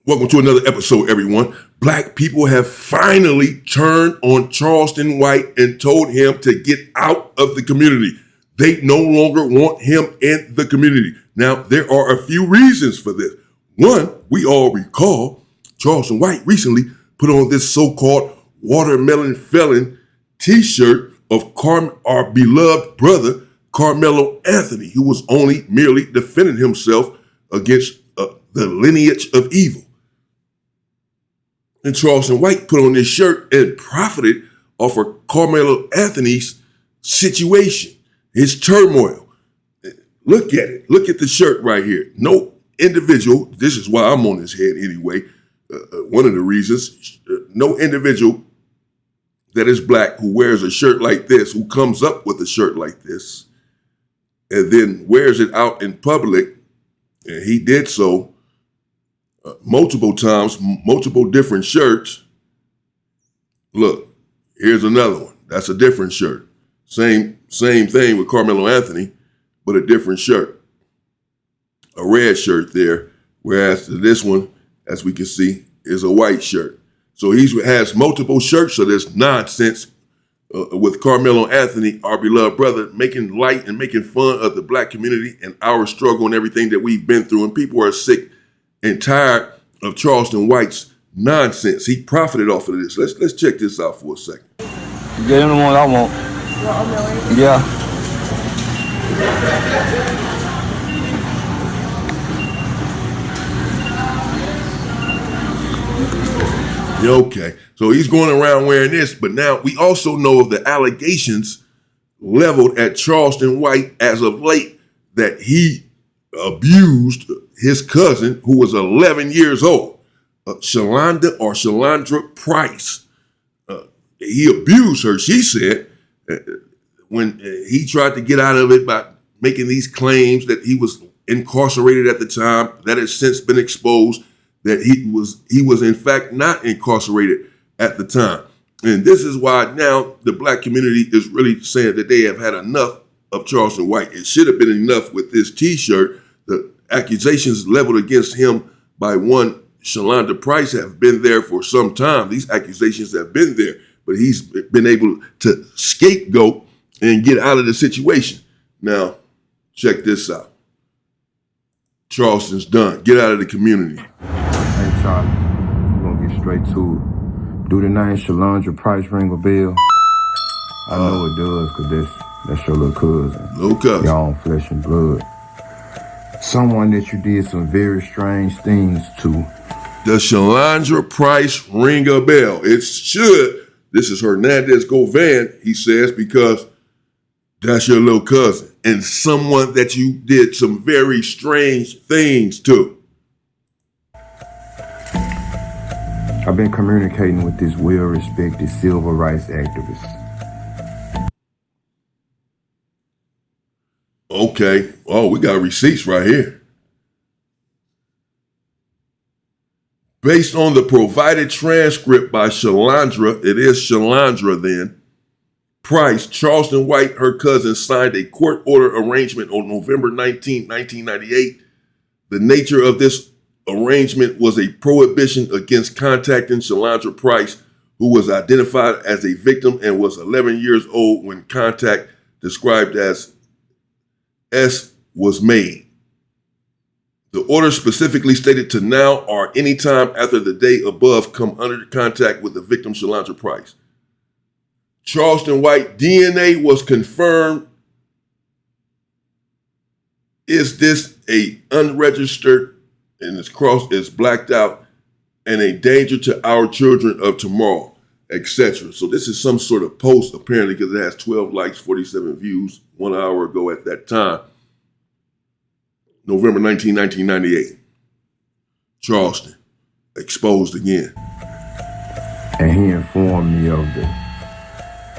Welcome to another episode, everyone. Black people have finally turned on Charleston White and told him to get out of the community. They no longer want him in the community. Now, there are a few reasons for this. One, we all recall Charleston White recently put on this so-called watermelon felon t-shirt of our beloved brother, Carmelo Anthony, who was only merely defending himself against the lineage of evil. And Charleston White put on this shirt and profited off of Carmelo Anthony's situation, his turmoil. Look at it. Look at the shirt right here. No individual, this is why I'm on his head anyway, one of the reasons, no individual that is black who wears a shirt like this, who comes up with a shirt like this, and then wears it out in public, and he did so multiple times, multiple different shirts. Look, here's another one. That's a different shirt. Same thing with Carmelo Anthony, but a different shirt. A red shirt there, whereas this one, as we can see, is a white shirt. So he has multiple shirts of this nonsense with Carmelo Anthony, our beloved brother, making light and making fun of the black community and our struggle and everything that we've been through. And people are sick and tired of Charleston White's nonsense. He profited off of this. Let's check this out for a second. Get him the one I want. Yeah. Okay, so he's going around wearing this, but now we also know of the allegations leveled at Charleston White as of late that he abused his cousin, who was 11 years old, Shalandra Price. He abused her, she said, when he tried to get out of it by making these claims that he was incarcerated at the time. That has since been exposed that he was in fact not incarcerated at the time. And this is why now the black community is really saying that they have had enough of Charleston White. It should have been enough with this t-shirt. The accusations leveled against him by one Shalandra Price have been there for some time. These accusations have been there, but he's been able to scapegoat and get out of the situation. Now, check this out. Charleston's done. Get out of the community. Hey, Charlie, we're going to get straight to it. Do the name Shalandra Price ring a bell? I know it does, because that's your little cousin. Little cousin. Y'all on flesh and blood. Someone that you did some very strange things to. Does Shalandra Price ring a bell? It should. This is Hernandez Govan, he says, because that's your little cousin and someone that you did some very strange things to. I've been communicating with this well-respected civil rights activist. Okay. Oh, we got receipts right here. Based on the provided transcript by Shalandra, it is Shalandra then, Price, Charleston White, her cousin, signed a court order arrangement on November 19, 1998. The nature of this arrangement was a prohibition against contacting Shalandra Price, who was identified as a victim and was 11 years old when contact described as S was made. The order specifically stated to now or any time after the day above come under contact with the victim, Shalandra Price. Charleston White DNA was confirmed. Is this a unregistered and it's blacked out and a danger to our children of tomorrow, etc. So this is some sort of post apparently because it has 12 likes, 47 views 1 hour ago at that time. November 19, 1998. Charleston, exposed again. And he informed me of the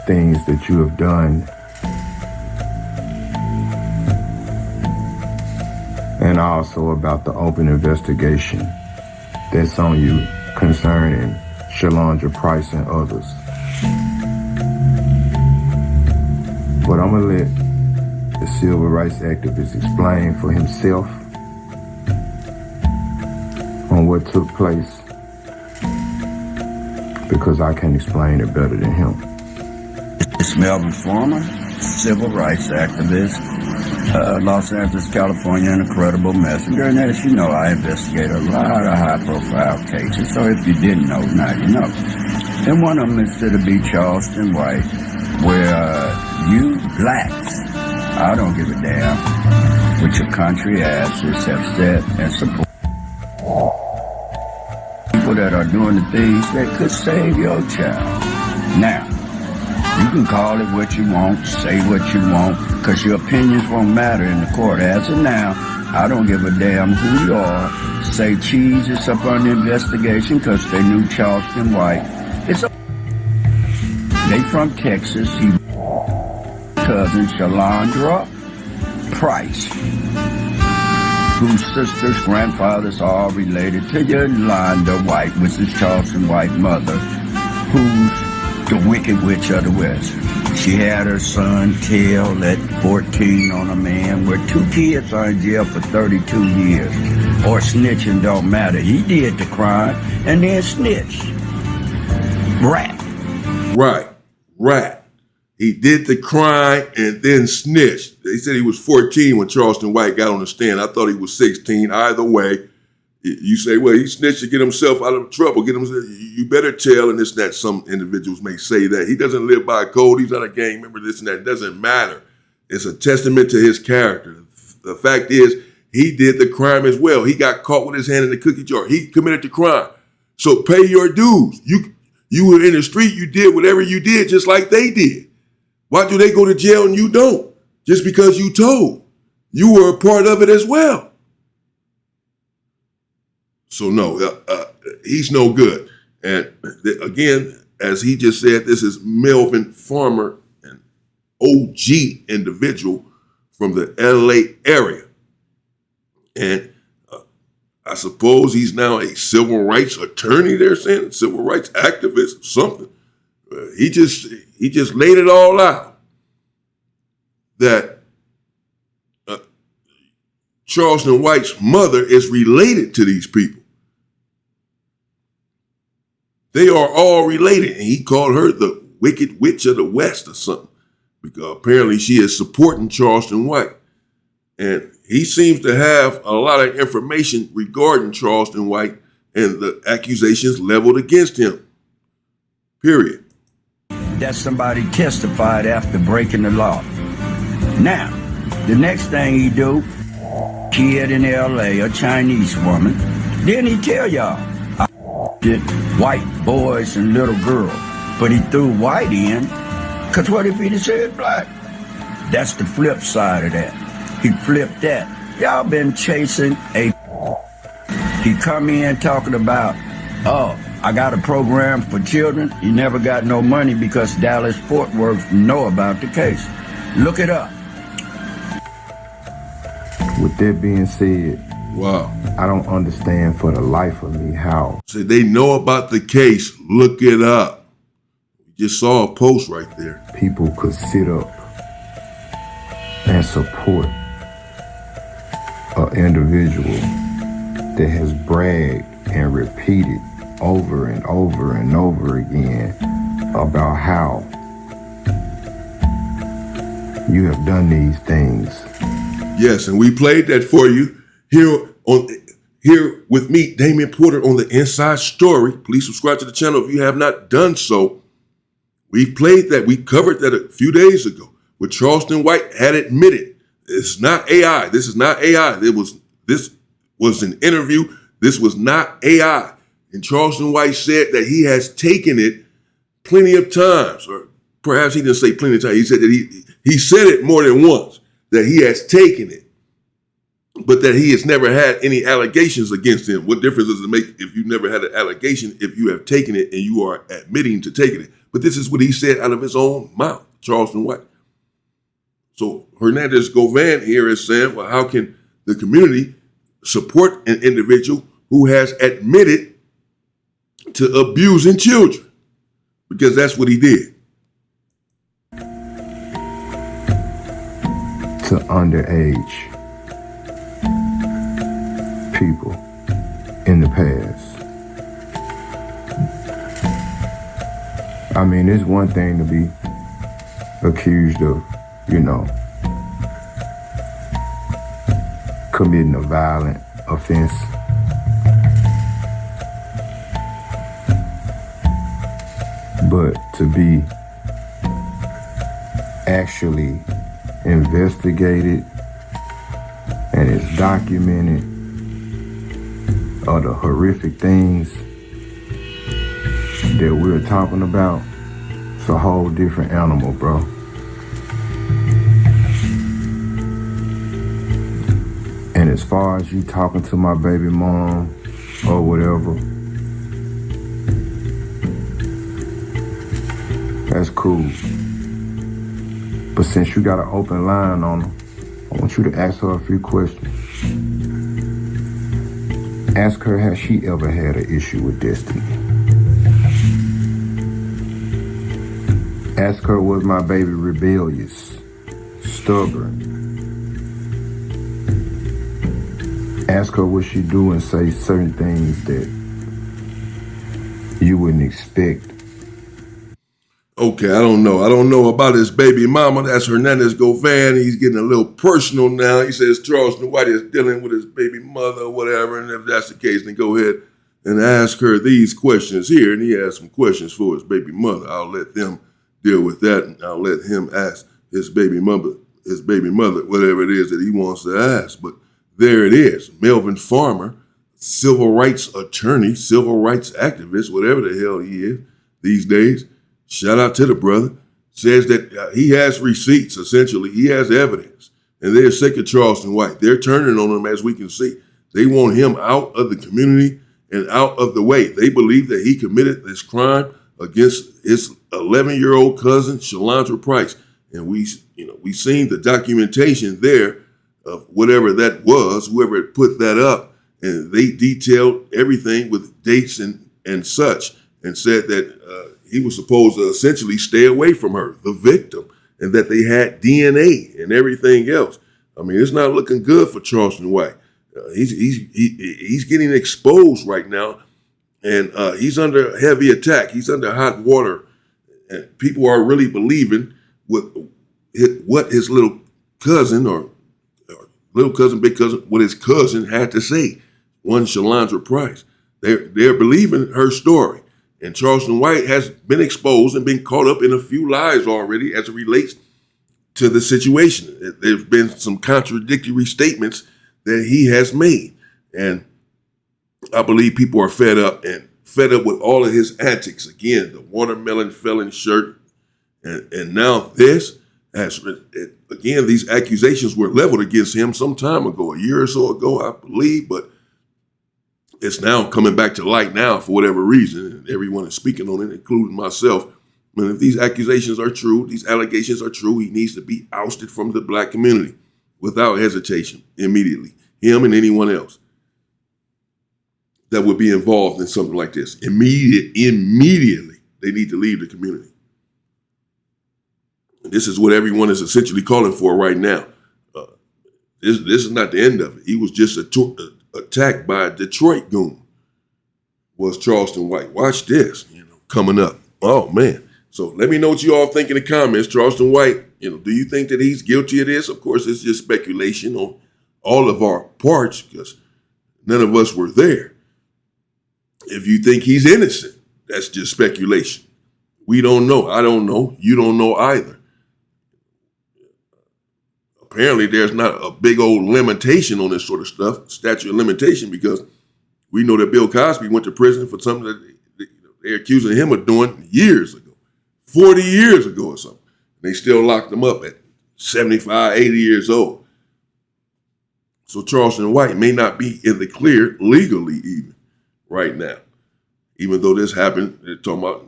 things that you have done. And also about the open investigation that's on you concerning Shalandra Price and others. But I'm going to let the civil rights activist explain for himself on explain what took place because I can explain it better than him. It's Melvin Farmer, civil rights activist, Los Angeles, California, an incredible messenger. And as you know, I investigate a lot of high-profile cases. So if you didn't know, now you know. And one of them is to be Charleston White, where you blacks, I don't give a damn, what your country asses have said and support people that are doing the things that could save your child. Now, you can call it what you want, say what you want, because your opinions won't matter in the court. As of now, I don't give a damn who you are. Say Cheese is up on the investigation because they knew Charleston White. They from Texas. He cousin Shalandra Price, whose sisters, grandfathers are all related to Yolanda White, which is Charleston White's mother, who's the Wicked Witch of the West. She had her son killed at 14 on a man, where 2 kids are in jail for 32 years. Or snitching don't matter. He did the crime and then snitched. Rat. Right. He did the crime and then snitched. They said he was 14 when Charleston White got on the stand. I thought he was 16. Either way, you say, well, he snitched to get himself out of trouble. You better tell, and this and that. Some individuals may say that. He doesn't live by a code. He's not a gang member, this and that. It doesn't matter. It's a testament to his character. The fact is, he did the crime as well. He got caught with his hand in the cookie jar. He committed the crime. So pay your dues. You were in the street. You did whatever you did just like they did. Why do they go to jail and you don't? Just because you told. You were a part of it as well. So no, he's no good. And again, as he just said, this is Melvin Farmer, an OG individual from the LA area. And I suppose he's now a civil rights attorney, they're saying, civil rights activist, something. He just laid it all out that Charleston White's mother is related to these people. They are all related. And he called her the Wicked Witch of the West or something, because apparently she is supporting Charleston White. And he seems to have a lot of information regarding Charleston White and the accusations leveled against him. Period. That somebody testified after breaking the law. Now, the next thing he do, kid in LA, a Chinese woman, then he tell y'all, I did white boys and little girls, but he threw white in, because what if he'd have said black? That's the flip side of that. He flipped that. Y'all been chasing a. He come in talking about, oh, I got a program for children. He never got no money because Dallas-Fort Worth know about the case. Look it up. With that being said, wow, I don't understand for the life of me how. So they know about the case. Look it up. We just saw a post right there. People could sit up and support an individual that has bragged and repeated over and over and over again about how you have done these things. Yes, and we played that for you here with me, Damian Porter, on the Inside Story. Please subscribe to the channel if you have not done so. We played that. We covered that a few days ago, where Charleston White had admitted it's not AI. This is not AI. This was an interview. This was not AI. And Charleston White said that he has taken it plenty of times, or perhaps he didn't say plenty of times. He said that he said it more than once, that he has taken it, but that he has never had any allegations against him. What difference does it make if you never had an allegation, if you have taken it and you are admitting to taking it? But this is what he said out of his own mouth, Charleston White. So Hernandez Govan here is saying, well, how can the community support an individual who has admitted to abusing children? Because that's what he did. To underage people in the past. I mean, it's one thing to be accused of, committing a violent offense. But to be actually investigated and it's documented of the horrific things that we're talking about, it's a whole different animal, bro. And as far as you talking to my baby mom or whatever, that's cool. But since you got an open line on her, I want you to ask her a few questions. Ask her, has she ever had an issue with destiny? Ask her, was my baby rebellious, stubborn? Ask her, would she do and say certain things that you wouldn't expect? Okay, I don't know. I don't know about his baby mama. That's Hernandez Govan. He's getting a little personal now. He says Charleston White is dealing with his baby mother or whatever. And if that's the case, then go ahead and ask her these questions here. And he has some questions for his baby mother. I'll let them deal with that. And I'll let him ask his baby mother, whatever it is that he wants to ask. But there it is. Melvin Farmer, civil rights attorney, civil rights activist, whatever the hell he is these days. Shout out to the brother. Says that he has receipts, essentially. He has evidence. And they're sick of Charleston White. They're turning on him, as we can see. They want him out of the community and out of the way. They believe that he committed this crime against his 11-year-old cousin, Shalandra Price. And we seen the documentation there of whatever that was, whoever had put that up. And they detailed everything with dates and such, and said that he was supposed to essentially stay away from her, the victim, and that they had DNA and everything else. I mean, it's not looking good for Charleston White. He's getting exposed right now, and he's under heavy attack. He's under hot water, and people are really believing what his little cousin or little cousin, big cousin, what his cousin had to say. One Shalandra Price. They're believing her story. And Charleston White has been exposed and been caught up in a few lies already as it relates to the situation. There's been some contradictory statements that he has made. And I believe people are fed up with all of his antics. Again, the watermelon felon shirt. And now this, again, these accusations were leveled against him some time ago, a year or so ago, I believe, but it's now coming back to light now for whatever reason, and everyone is speaking on it, including myself. And if these accusations are true, these allegations are true, he needs to be ousted from the black community without hesitation, immediately. Him and anyone else that would be involved in something like this. Immediately, they need to leave the community. This is what everyone is essentially calling for right now. This is not the end of it. He was just attacked by a Detroit goon, was Charleston White. Watch this, coming up. Oh, man. So let me know what you all think in the comments. Charleston White, do you think that he's guilty of this? Of course, it's just speculation on all of our parts because none of us were there. If you think he's innocent, that's just speculation. We don't know. I don't know. You don't know either. Apparently, there's not a big old limitation on this sort of stuff, statute of limitation, because we know that Bill Cosby went to prison for something that they're accusing him of doing years ago, 40 years ago or something. They still locked him up at 75, 80 years old. So Charleston White may not be in the clear legally even right now, even though this happened, they're talking about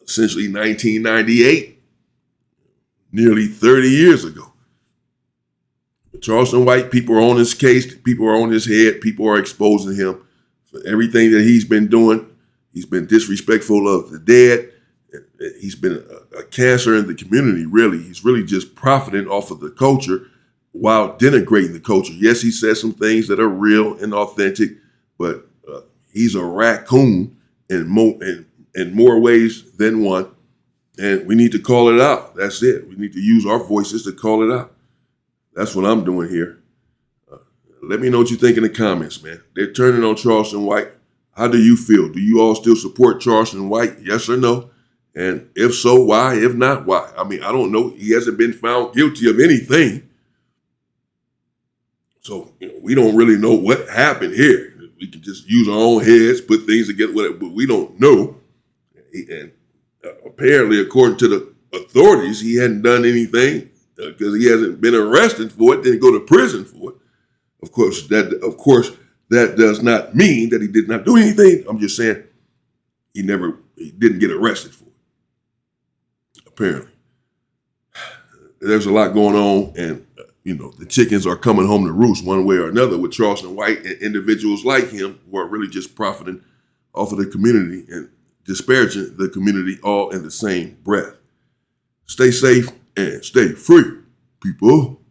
essentially 1998, nearly 30 years ago. Charleston White, people are on his case, people are on his head, people are exposing him for everything that he's been doing. He's been disrespectful of the dead. He's been a cancer in the community, really. He's really just profiting off of the culture while denigrating the culture. Yes, he says some things that are real and authentic, but he's a raccoon in more ways than one. And we need to call it out. That's it. We need to use our voices to call it out. That's what I'm doing here. Let me know what you think in the comments, man. They're turning on Charleston White. How do you feel? Do you all still support Charleston White? Yes or no? And if so, why? If not, why? I mean, I don't know. He hasn't been found guilty of anything. So we don't really know what happened here. We can just use our own heads, put things together, whatever, but we don't know. And apparently, according to the authorities, he hadn't done anything because he hasn't been arrested for it, didn't go to prison for it. Of course, that does not mean that he did not do anything. I'm just saying he didn't get arrested for it. Apparently. There's a lot going on, and the chickens are coming home to roost one way or another with Charleston White and individuals like him who are really just profiting off of the community and disparaging the community all in the same breath. Stay safe and stay free, people.